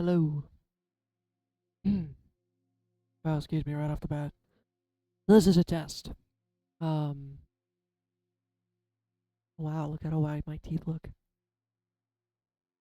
Hello. Wow, excuse me, right off the bat. This is a test. Um, wow, look at how white my teeth look.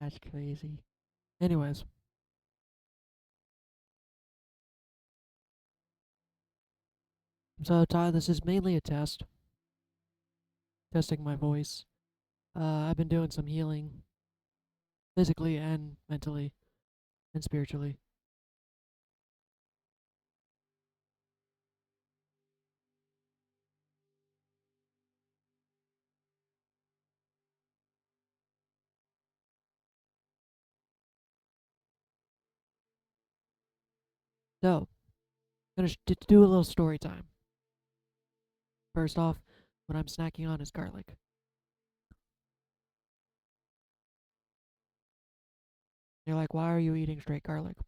That's crazy. Anyways, so Ty, this is mainly a test, testing my voice. I've been doing some healing, physically and mentally and spiritually. So, gonna do a little story time. First off, what I'm snacking on is garlic. You're like, why are you eating straight garlic?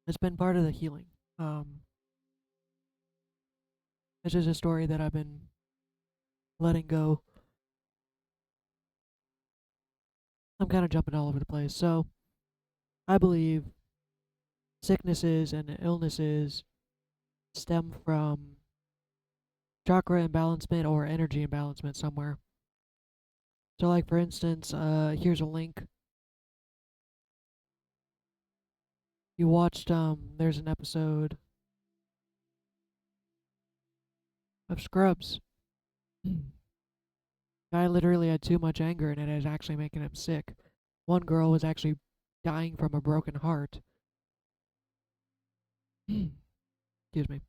It's been part of the healing. Um, it's just a story that I've been letting go. I'm kind of jumping all over the place. So, I believe sicknesses and illnesses stem from chakra imbalancement or energy imbalancement somewhere. So, like for instance, here's a link. You watched there's an episode of Scrubs. Guy literally had too much anger and it is actually making him sick. One girl was actually dying from a broken heart. Excuse me.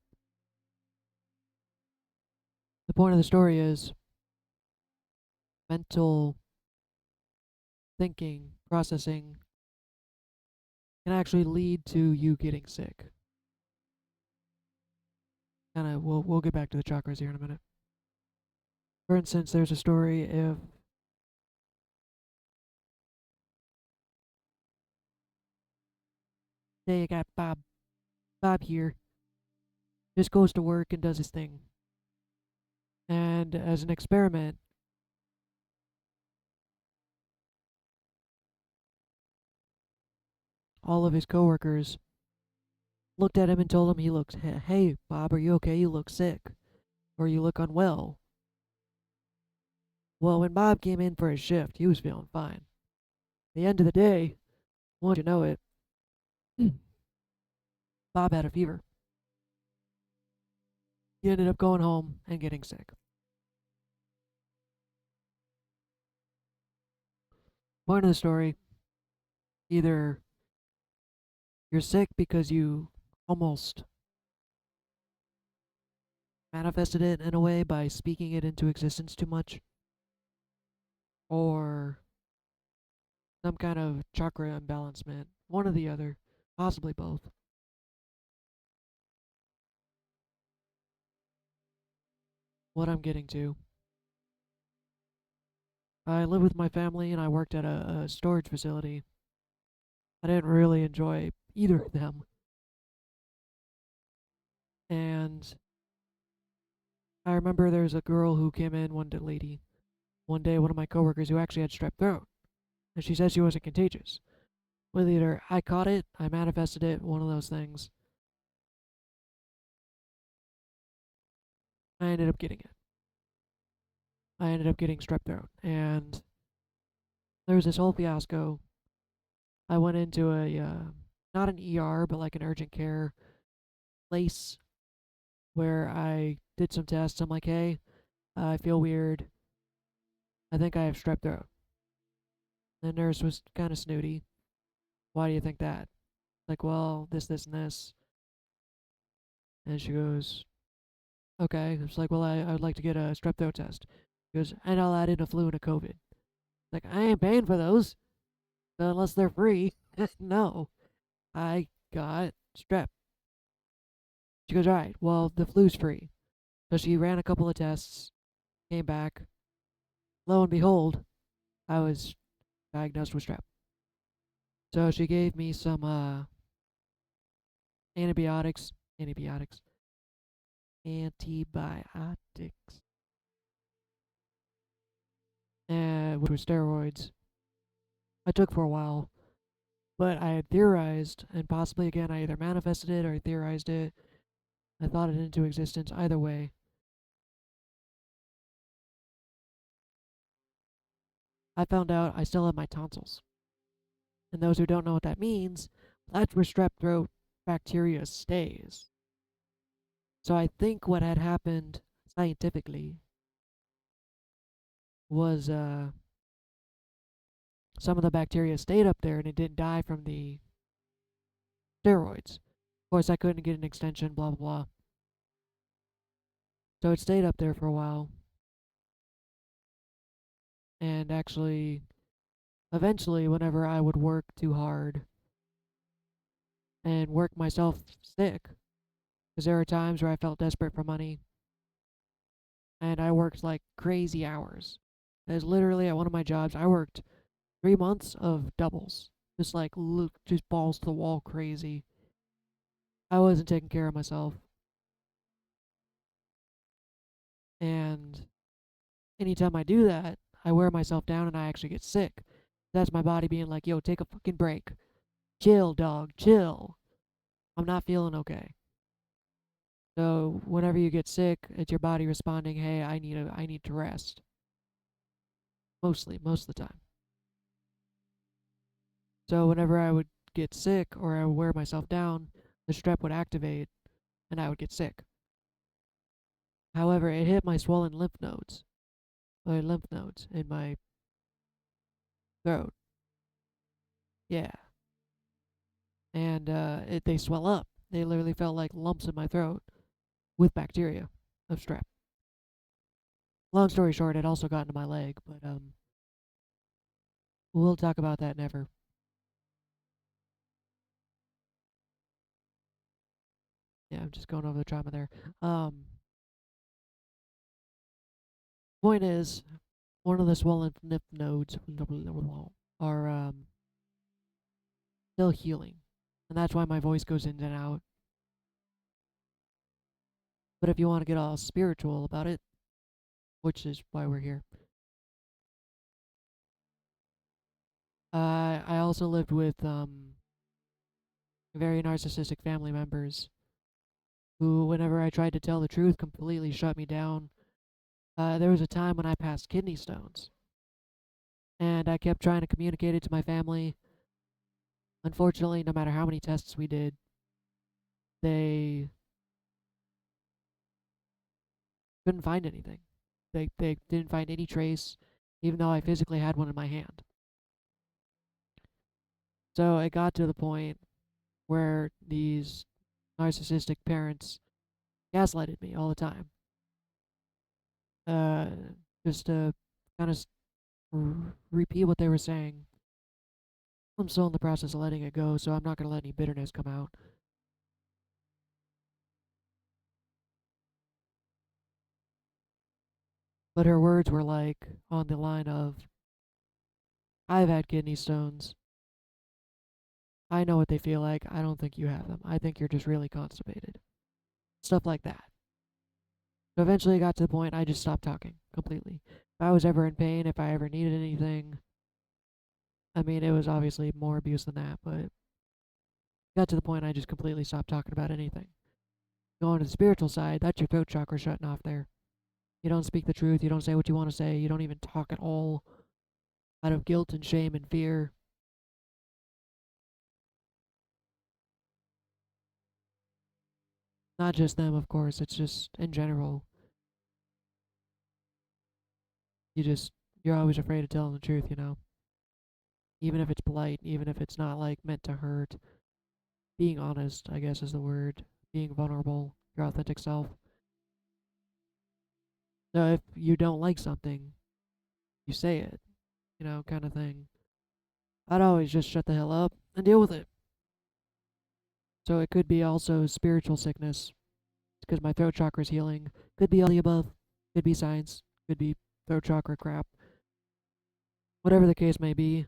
The point of the story is mental thinking, processing can actually lead to you getting sick. And we'll get back to the chakras here in a minute. For instance, there's a story if say you got Bob. Bob here just goes to work and does his thing. And as an experiment, all of his coworkers looked at him and told him he looks, hey, Bob, are you okay? You look sick. Or you look unwell. Well, when Bob came in for his shift, he was feeling fine. At the end of the day, won't you know it, Bob had a fever. He ended up going home and getting sick. Point of the story, either you're sick because you almost manifested it in a way by speaking it into existence too much, or some kind of chakra imbalancement, one or the other, possibly both. What I'm getting to, I live with my family and I worked at a storage facility. I didn't really enjoy either of them. And I remember there was a girl who came in, one day, one of my coworkers who actually had strep throat. And she said she wasn't contagious. Well, either I caught it, I manifested it, one of those things. I ended up getting it. I ended up getting strep throat. And there was this whole fiasco. I went into not an ER, but like an urgent care place where I did some tests. I'm like, hey, I feel weird. I think I have strep throat. The nurse was kind of snooty. Why do you think that? Like, well, this, and this. And she goes, okay. It's like, well, I would like to get a strep throat test. She goes, and I'll add in a flu and a COVID. Like, I ain't paying for those unless they're free. No, I got strep. She goes, all right, well, the flu's free. So she ran a couple of tests, came back. Lo and behold, I was diagnosed with strep. So she gave me some antibiotics, antibiotics, antibiotics, which were steroids. I took for a while, but I had theorized, and possibly again, I either manifested it or I theorized it. I thought it into existence. Either way, I found out I still have my tonsils. And those who don't know what that means, that's where strep throat bacteria stays. So I think what had happened scientifically was some of the bacteria stayed up there and it didn't die from the steroids. Of course, I couldn't get an extension, blah, blah, blah. So it stayed up there for a while. And actually, eventually, whenever I would work too hard and work myself sick, because there were times where I felt desperate for money and I worked like crazy hours. As literally at one of my jobs, I worked 3 months of doubles, just like just balls to the wall crazy. I wasn't taking care of myself, and anytime I do that, I wear myself down and I actually get sick. That's my body being like, "Yo, take a fucking break, chill, dog, chill. I'm not feeling okay." So whenever you get sick, it's your body responding, "Hey, I need to rest." Most of the time. So whenever I would get sick or I would wear myself down, the strep would activate and I would get sick. However, it hit my swollen lymph nodes in my throat. Yeah, and they swell up. They literally felt like lumps in my throat with bacteria of strep. Long story short, it also got into my leg, but we'll talk about that never. Yeah, I'm just going over the trauma there. Point is, one of the swollen lymph nodes are still healing, and that's why my voice goes in and out. But if you want to get all spiritual about it, which is why we're here, I also lived with very narcissistic family members who, whenever I tried to tell the truth, completely shut me down. There was a time when I passed kidney stones, and I kept trying to communicate it to my family. Unfortunately, no matter how many tests we did, they couldn't find anything. They didn't find any trace, even though I physically had one in my hand. So it got to the point where these narcissistic parents gaslighted me all the time. Uh, just to kind of repeat what they were saying. I'm still in the process of letting it go, so I'm not going to let any bitterness come out. But her words were like on the line of, I've had kidney stones. I know what they feel like. I don't think you have them. I think you're just really constipated. Stuff like that. So eventually it got to the point I just stopped talking completely. If I was ever in pain, if I ever needed anything, I mean, it was obviously more abuse than that, but it got to the point I just completely stopped talking about anything. Going to the spiritual side, that's your throat chakra shutting off there. You don't speak the truth. You don't say what you want to say. You don't even talk at all out of guilt and shame and fear. Not just them, of course. It's just in general. You just, you're always afraid of telling the truth, you know? Even if it's polite, even if it's not like meant to hurt. Being honest, I guess, is the word. Being vulnerable, your authentic self. So if you don't like something, you say it, you know, kind of thing. I'd always just shut the hell up and deal with it. So it could be also spiritual sickness because my throat chakra is healing. Could be all the above. Could be science. Could be throat chakra crap. Whatever the case may be,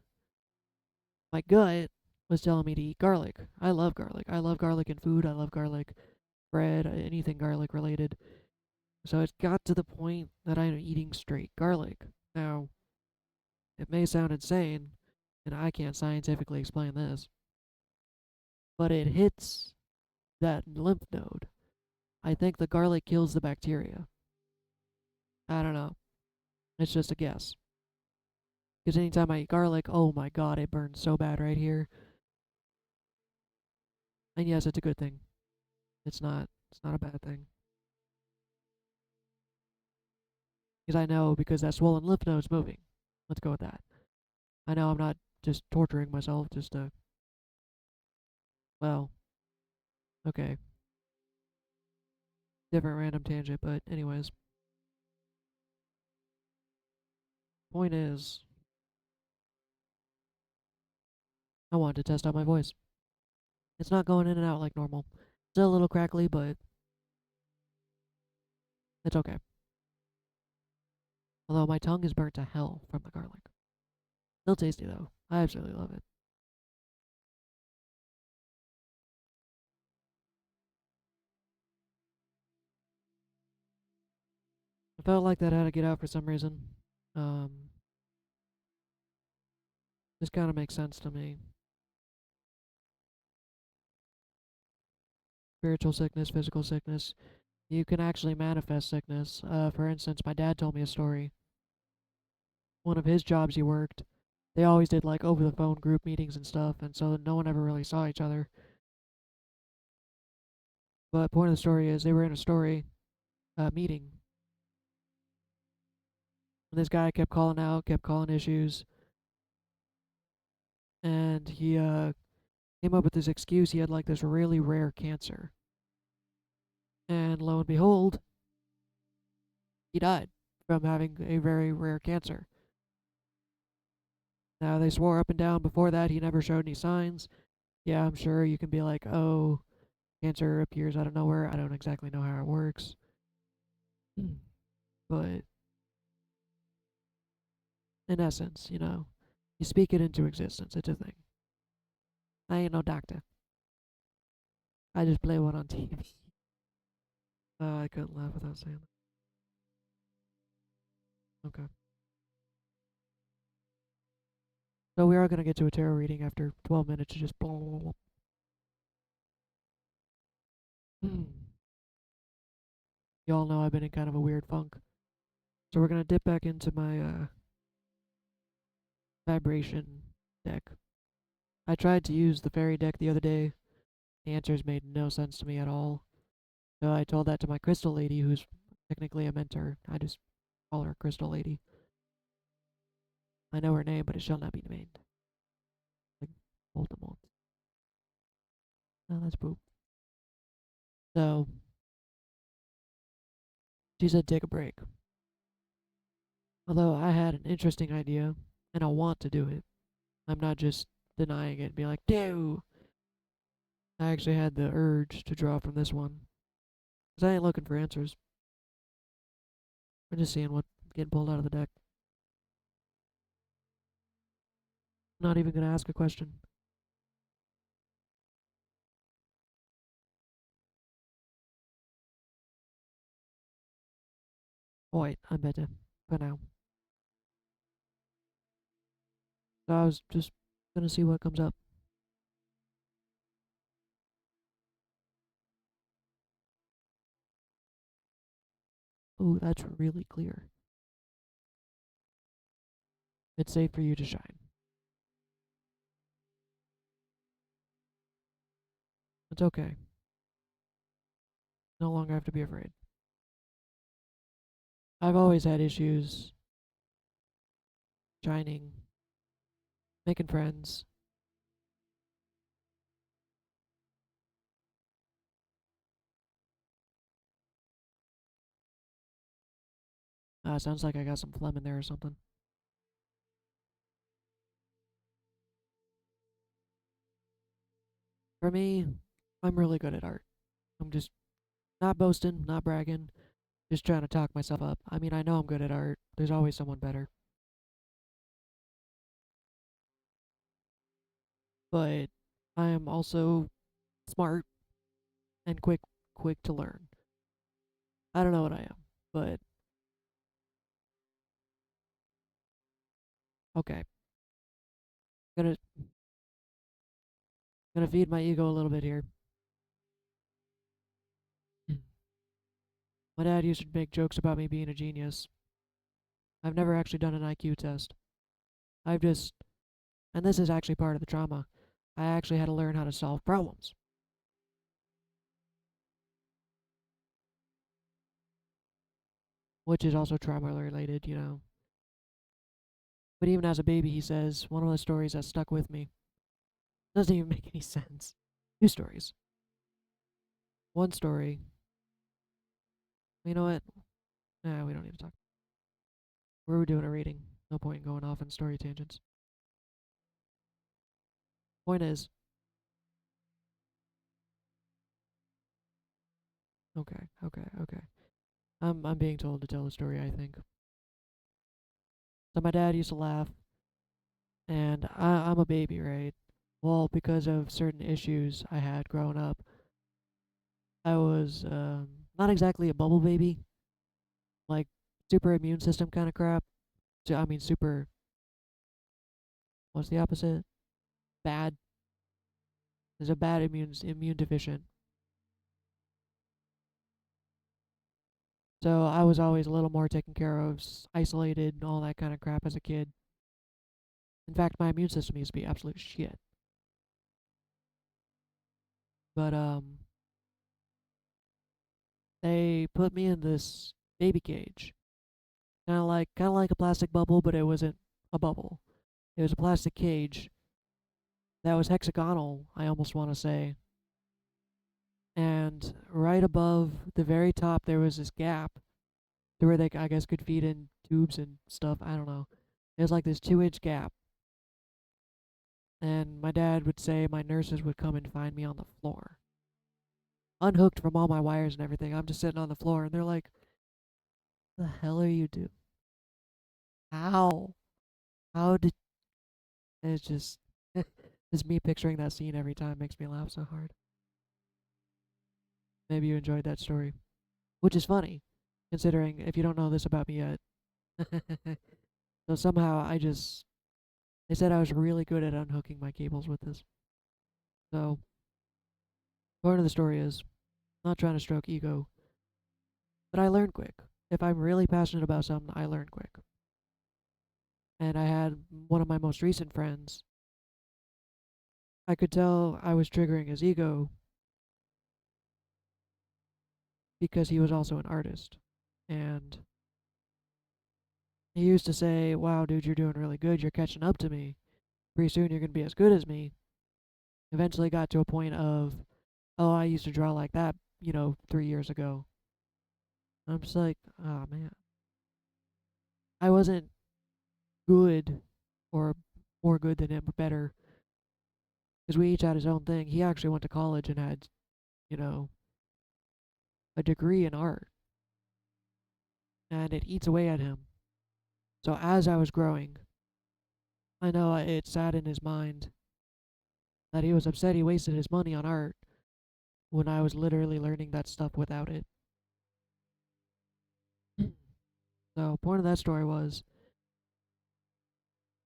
my gut was telling me to eat garlic. I love garlic. I love garlic in food. I love garlic bread, anything garlic related. So it got to the point that I'm eating straight garlic. Now, it may sound insane, and I can't scientifically explain this, but it hits that lymph node. I think the garlic kills the bacteria. I don't know. It's just a guess. Because anytime I eat garlic, oh my god, it burns so bad right here. And yes, it's a good thing. It's not a bad thing. Because I know because that swollen lymph node's moving. Let's go with that. I know I'm not just torturing myself just to, well, okay. Different random tangent, but anyways. Point is, I wanted to test out my voice. It's not going in and out like normal. Still a little crackly, but it's okay. Although my tongue is burnt to hell from the garlic. Still tasty though. I absolutely love it. I felt like that had to get out for some reason. Um, this kind of makes sense to me. Spiritual sickness, physical sickness. You can actually manifest sickness. For instance, my dad told me a story. One of his jobs he worked, they always did like over the phone group meetings and stuff, and so no one ever really saw each other. But point of the story is they were in a story meeting, and this guy kept calling out, kept calling issues, and he came up with this excuse. He had like this really rare cancer, and lo and behold, he died from having a very rare cancer. Now they swore up and down before that he never showed any signs. Yeah, I'm sure you can be like, oh, cancer appears out of nowhere. I don't exactly know how it works, but in essence, you speak it into existence. It's a thing. I ain't no doctor. I just play one on TV. I couldn't laugh without saying that. Okay. So we are gonna get to a tarot reading after 12 minutes of just blah blah blah. Y'all know I've been in kind of a weird funk. So we're gonna dip back into my vibration deck. I tried to use the fairy deck the other day. The answers made no sense to me at all. So I told that to my crystal lady, who's technically a mentor. I just call her Crystal Lady. I know her name, but it shall not be named. Like Voldemort. Oh, that's poop. So she said take a break. Although I had an interesting idea, and I want to do it. I'm not just denying it and be like, do. I actually had the urge to draw from this one. Because I ain't looking for answers. I'm just seeing what's getting pulled out of the deck. I'm not even going to ask a question. Oh, wait, I'm better. For now. So I was just going to see what comes up. Ooh, that's really clear. It's safe for you to shine. It's okay. No longer have to be afraid. I've always had issues shining, making friends. Sounds like I got some phlegm in there or something. For me, I'm really good at art. I'm just not boasting, not bragging, just trying to talk myself up. I mean, I know I'm good at art. There's always someone better. But I am also smart and quick to learn. I don't know what I am, but okay. Gonna gonna feed my ego a little bit here. My dad used to make jokes about me being a genius. I've never actually done an IQ test. I've just, and this is actually part of the trauma, I actually had to learn how to solve problems. Which is also trauma related, you know. But even as a baby, he says, one of the stories that stuck with me doesn't even make any sense. Two stories. One story, you know what? Nah, we don't need to talk. We're doing a reading. No point in going off on story tangents. Point is, okay. I'm being told to tell the story, I think. So my dad used to laugh, and I'm a baby, right? Well, because of certain issues I had growing up, I was not exactly a bubble baby, like super immune system kind of crap. So, I mean, super, what's the opposite? Bad. There's a bad immune deficient. So I was always a little more taken care of, isolated, and all that kind of crap as a kid. In fact, my immune system used to be absolute shit. But they put me in this baby cage, kind of like a plastic bubble, but it wasn't a bubble. It was a plastic cage that was hexagonal, I almost want to say. And right above the very top, there was this gap to where they, I guess, could feed in tubes and stuff. I don't know. It was like this 2-inch gap. And my dad would say my nurses would come and find me on the floor, unhooked from all my wires and everything. I'm just sitting on the floor, and they're like, "The hell are you doing? How? How did?" And it's just, just me picturing that scene every time makes me laugh so hard. Maybe you enjoyed that story, which is funny, considering if you don't know this about me yet. So somehow they said I was really good at unhooking my cables with this. So part of the story is, not trying to stroke ego, but I learn quick. If I'm really passionate about something, I learn quick. And I had one of my most recent friends. I could tell I was triggering his ego because he was also an artist. And he used to say, "Wow, dude, you're doing really good. You're catching up to me. Pretty soon you're going to be as good as me." Eventually got to a point of, "Oh, I used to draw like that, 3 years ago." I'm just like, oh man. I wasn't good or more good than him, but better, because we each had his own thing. He actually went to college and had, you know, a degree in art, and it eats away at him. So as I was growing, I know it sat in his mind that he was upset he wasted his money on art when I was literally learning that stuff without it. So point of that story was,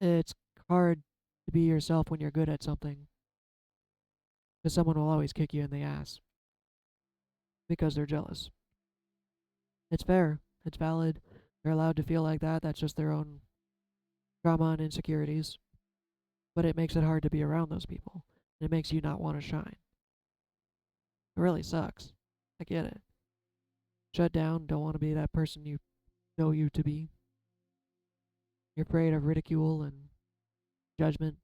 it's hard to be yourself when you're good at something, because someone will always kick you in the ass because they're jealous. It's fair. It's valid. They're allowed to feel like that. That's just their own trauma and insecurities. But it makes it hard to be around those people. It makes you not want to shine. It really sucks. I get it. Shut down, don't want to be that person you know you to be. You're afraid of ridicule and judgment.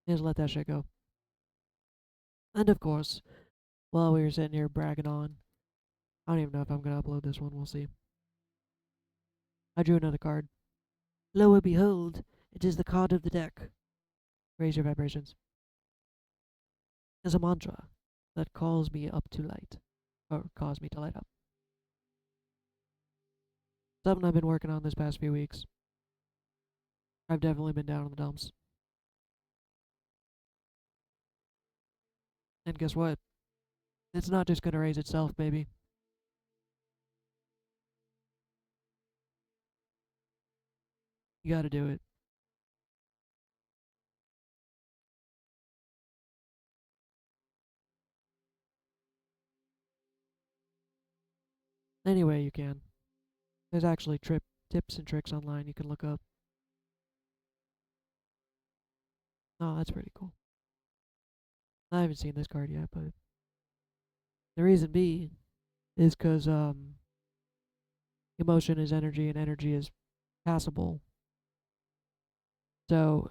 Just let that shit go. And of course, while we were sitting here bragging on, I don't even know if I'm going to upload this one. We'll see. I drew another card. Lo and behold, it is the card of the deck. Raise your vibrations. Is a mantra that calls me up to light, or calls me to light up. Something I've been working on this past few weeks. I've definitely been down in the dumps. And guess what? It's not just gonna raise itself, baby. You gotta do it. Anyway, you can. There's actually tips and tricks online you can look up. Oh, that's pretty cool. I haven't seen this card yet, but the reason being is because emotion is energy and energy is passable. So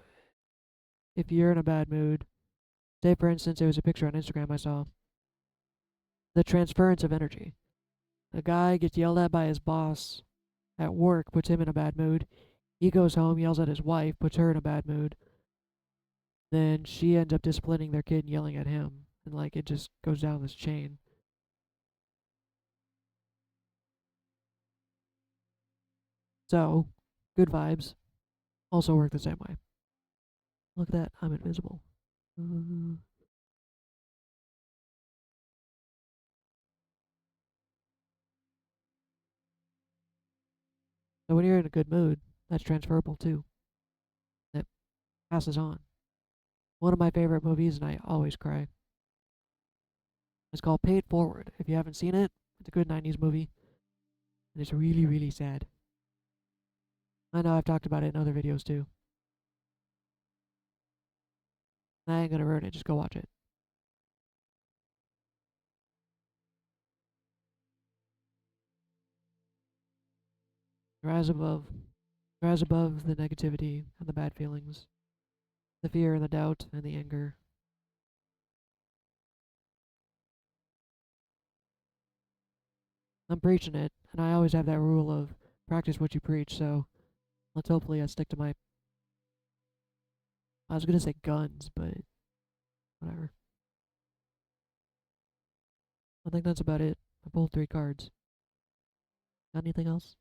if you're in a bad mood, say for instance, it was a picture on Instagram I saw, the transference of energy. A guy gets yelled at by his boss at work, puts him in a bad mood. He goes home, yells at his wife, puts her in a bad mood. Then she ends up disciplining their kid and yelling at him. And like it just goes down this chain. So, good vibes also work the same way. Look at that, I'm invisible. So when you're in a good mood, that's transferable too. That passes on. One of my favorite movies, and I always cry. It's called Pay It Forward. If you haven't seen it, it's a good 90s movie, and it's really, really sad. I know I've talked about it in other videos too. I ain't gonna ruin it, just go watch it. Rise above. Rise above the negativity and the bad feelings, the fear and the doubt and the anger. I'm preaching it, and I always have that rule of practice what you preach, so let's hopefully I stick to my. I was gonna say guns, but whatever. I think that's about it. I pulled 3 cards. Got anything else?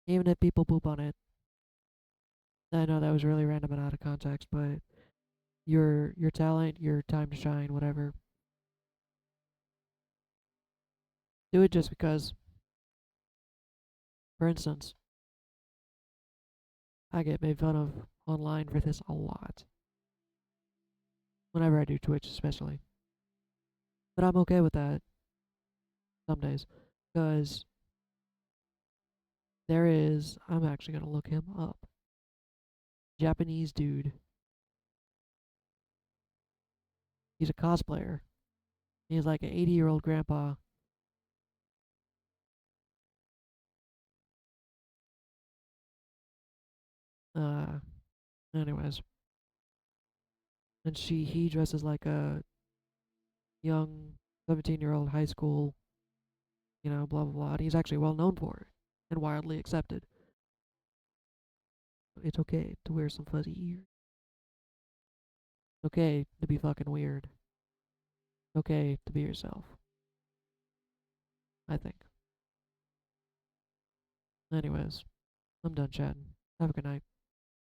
Even if people poop on it. I know that was really random and out of context, but your talent, your time to shine, whatever. Do it just because. For instance, I get made fun of online for this a lot. Whenever I do Twitch, especially. But I'm okay with that some days. Because I'm actually going to look him up. Japanese dude. He's a cosplayer. He's like an 80-year-old grandpa. Uh, anyways. And he dresses like a young 17-year-old high school, blah, blah, blah. And he's actually well known for it and widely accepted. It's okay to wear some fuzzy ears. It's okay to be fucking weird. It's okay to be yourself. I think. Anyways, I'm done chatting. Have a good night.